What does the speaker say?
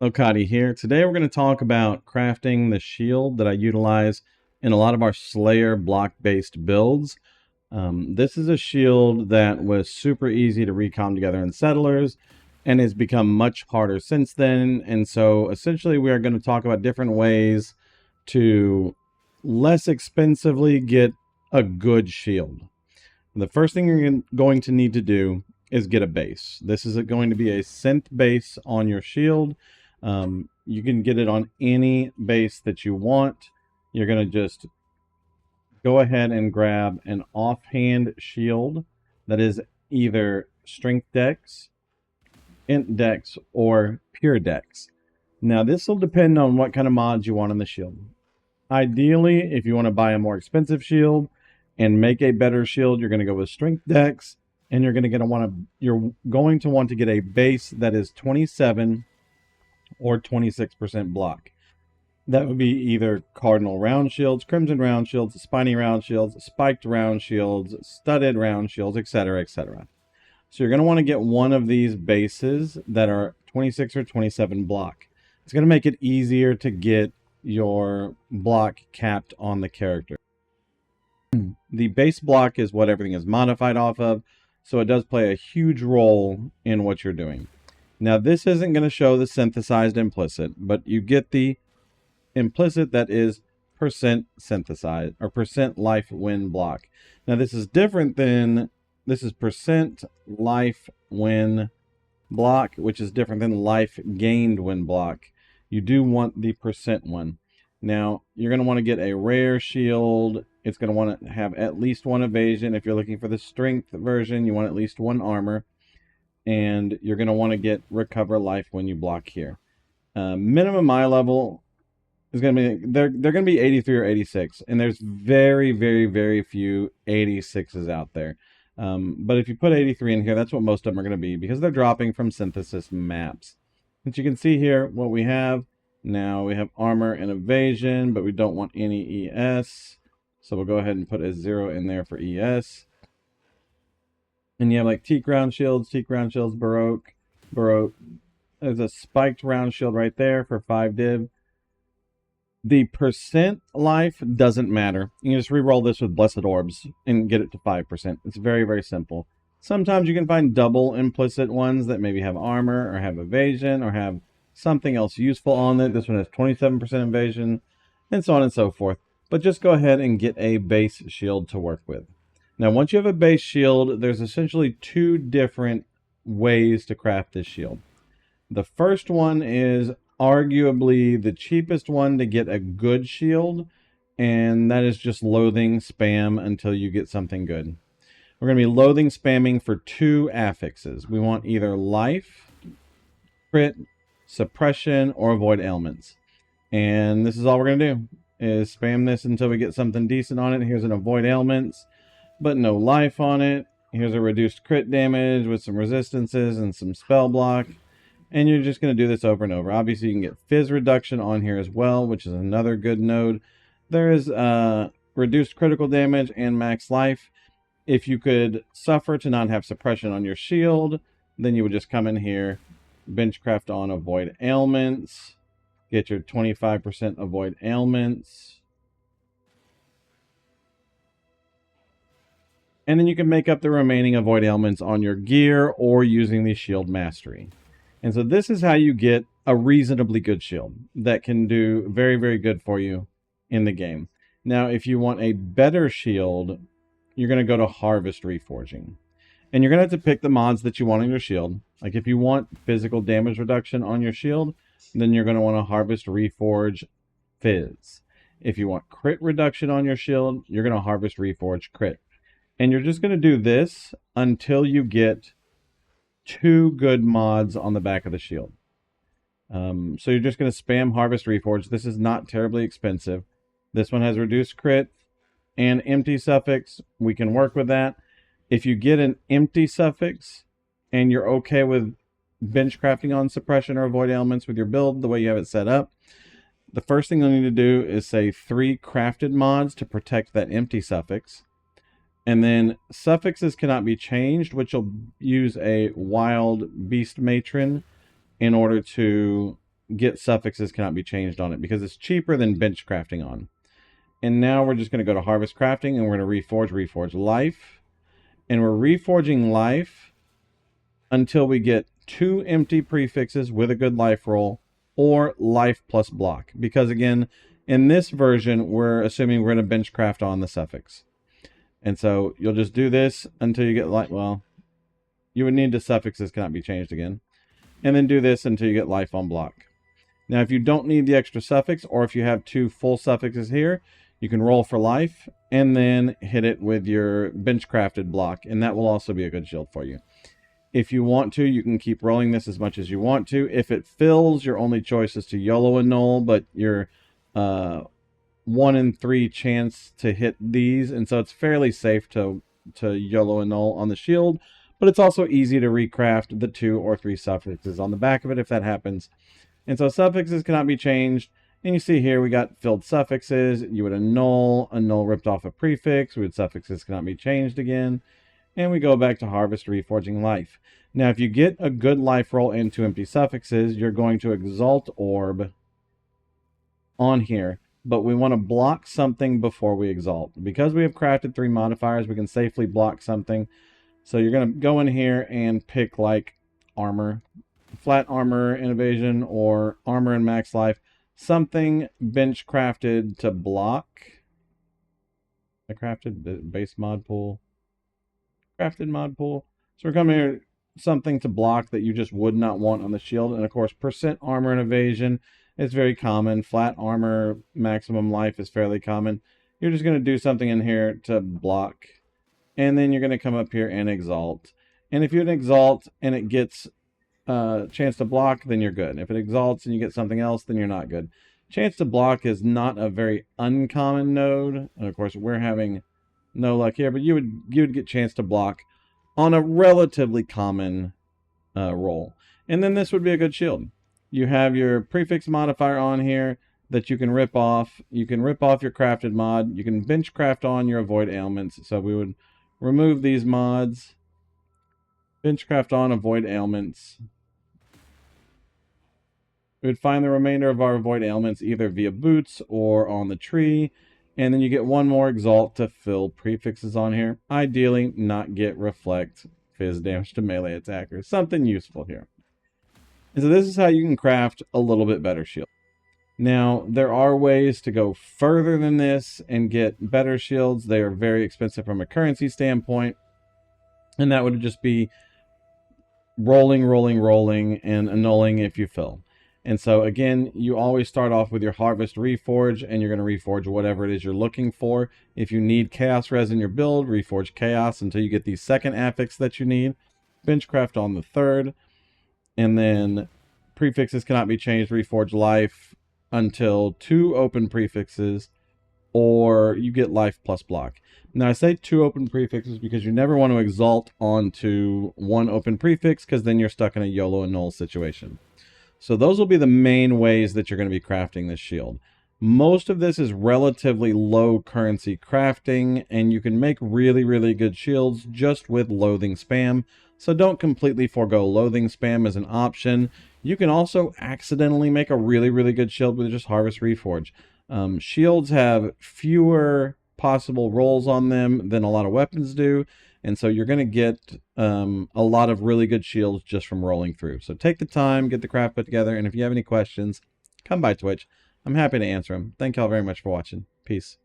Okadi here. Today we're going to talk about crafting the shield that I utilize in a lot of our Slayer block-based builds. This is a shield that was super easy to recom together in Settlers and has become much harder since then. And so essentially we are going to talk about different ways to less expensively get a good shield. The first thing you're going to need to do is get a base. This is going to be a synth base on your shield. You can get it on any base that you want. You're going to just go ahead and grab an offhand shield that is either strength dex, int dex, or pure dex. Now this will depend on what kind of mods you want on the shield. Ideally, if you want to buy a more expensive shield and make a better shield, you're going to go with strength dex, and you're going to want to get a base that is 27 or 26% block. That would be either cardinal round shields, crimson round shields, spiny round shields, spiked round shields, studded round shields, etc., etc. So you're going to want to get one of these bases that are 26 or 27 block. It's going to make it easier to get your block capped on the character. The base block is what everything is modified off of, so it does play a huge role in what you're doing. Now this isn't going to show the synthesized implicit, but you get the implicit that is percent synthesized or percent life win block. Now this is different than, this is percent life win block, which is different than life gained win block. You do want the percent one. Now you're going to want to get a rare shield. It's going to want to have at least one evasion. If you're looking for the strength version, you want at least one armor. And you're going to want to get recover life when you block here. Minimum eye level is going to be, they're going to be 83 or 86. And there's very, very, very few 86s out there. But if you put 83 in here, that's what most of them are going to be, because they're dropping from synthesis maps. As you can see here, what we have now, we have armor and evasion, but we don't want any ES. So we'll go ahead and put a 0 in there for ES. And you have like teak round shields, Baroque. There's a spiked round shield right there for 5 div. The percent life doesn't matter. You can just re-roll this with Blessed Orbs and get it to 5%. It's very, very simple. Sometimes you can find double implicit ones that maybe have armor or have evasion or have something else useful on it. This one has 27% evasion and so on and so forth. But just go ahead and get a base shield to work with. Now, once you have a base shield, there's essentially two different ways to craft this shield. The first one is arguably the cheapest one to get a good shield, and that is just loathing spam until you get something good. We're going to be loathing spamming for two affixes. We want either life, crit, suppression, or avoid ailments. And this is all we're going to do, is spam this until we get something decent on it. Here's an avoid ailments, but no life on it. Here's a reduced crit damage with some resistances and some spell block. And you're just going to do this over and over. Obviously, you can get fizz reduction on here as well, which is another good node. There is reduced critical damage and max life. If you could suffer to not have suppression on your shield, then you would just come in here, benchcraft on avoid ailments, get your 25% avoid ailments. And then you can make up the remaining avoid ailments on your gear or using the shield mastery. And so this is how you get a reasonably good shield that can do very, very good for you in the game. Now, if you want a better shield, you're going to go to Harvest Reforging. And you're going to have to pick the mods that you want on your shield. Like if you want physical damage reduction on your shield, then you're going to want to Harvest Reforge Fizz. If you want crit reduction on your shield, you're going to Harvest Reforge Crit. And you're just going to do this until you get two good mods on the back of the shield. So you're just going to spam Harvest Reforge. This is not terribly expensive. This one has reduced crit and empty suffix. We can work with that. If you get an empty suffix and you're okay with bench crafting on suppression or avoid ailments with your build the way you have it set up, the first thing you'll need to do is say 3 crafted mods to protect that empty suffix. And then suffixes cannot be changed, which will use a wild beast matron in order to get suffixes cannot be changed on it because it's cheaper than bench crafting on. And now we're just going to go to harvest crafting and we're going to reforge life. And we're reforging life until we get 2 empty prefixes with a good life roll or life plus block. Because again, in this version, we're assuming we're going to bench craft on the suffix. And so you'll just do this until you get life. Well, you would need the suffixes cannot be changed again. And then do this until you get life on block. Now, if you don't need the extra suffix, or if you have 2 full suffixes here, you can roll for life and then hit it with your bench crafted block. And that will also be a good shield for you. If you want to, you can keep rolling this as much as you want to. If it fills, your only choice is to YOLO annul, but your 1 in 3 chance to hit these. And so it's fairly safe to YOLO annul on the shield. But it's also easy to recraft the 2 or 3 suffixes on the back of it if that happens. And so suffixes cannot be changed. And you see here we got filled suffixes. You would annul ripped off a prefix. We would suffixes cannot be changed again. And we go back to harvest reforging life. Now if you get a good life roll and 2 empty suffixes, you're going to exalt orb on here. But we want to block something before we exalt. Because we have crafted 3 modifiers, we can safely block something. So you're going to go in here and pick like armor, flat armor and evasion, or armor and max life. Something bench crafted to block. I crafted base mod pool. Crafted mod pool. So we're coming here, something to block that you just would not want on the shield. And of course, percent armor and evasion is very common. Flat armor, maximum life is fairly common. You're just going to do something in here to block. And then you're going to come up here and exalt. And if you exalt and it gets chance to block, then you're good. If it exalts and you get something else, then you're not good. Chance to block is not a very uncommon node. And of course, we're having no luck here, but you would get chance to block on a relatively common roll. And then this would be a good shield. You have your prefix modifier on here that you can rip off. You can rip off your crafted mod. You can bench craft on your avoid ailments. So we would remove these mods, bench craft on avoid ailments. We would find the remainder of our avoid ailments either via boots or on the tree. And then you get 1 more exalt to fill prefixes on here. Ideally, not get reflect, fizz damage to melee attackers. Something useful here. And so this is how you can craft a little bit better shield. Now, there are ways to go further than this and get better shields. They are very expensive from a currency standpoint. And that would just be rolling, and annulling if you fill. And so again, you always start off with your harvest reforge, and you're going to reforge whatever it is you're looking for. If you need chaos res in your build, reforge chaos until you get the second affix that you need. Benchcraft on the 3rd. And then prefixes cannot be changed, reforge life until 2 open prefixes, or you get life plus block. Now I say 2 open prefixes because you never want to exalt onto 1 open prefix, because then you're stuck in a YOLO annul situation. So those will be the main ways that you're going to be crafting this shield. Most of this is relatively low currency crafting, and you can make really good shields just with loathing spam. So don't completely forego loathing spam as an option. You can also accidentally make a really good shield with just harvest reforge. Shields have fewer possible rolls on them than a lot of weapons do. And so you're going to get a lot of really good shields just from rolling through. So take the time, get the craft put together. And if you have any questions, come by Twitch. I'm happy to answer them. Thank y'all very much for watching. Peace.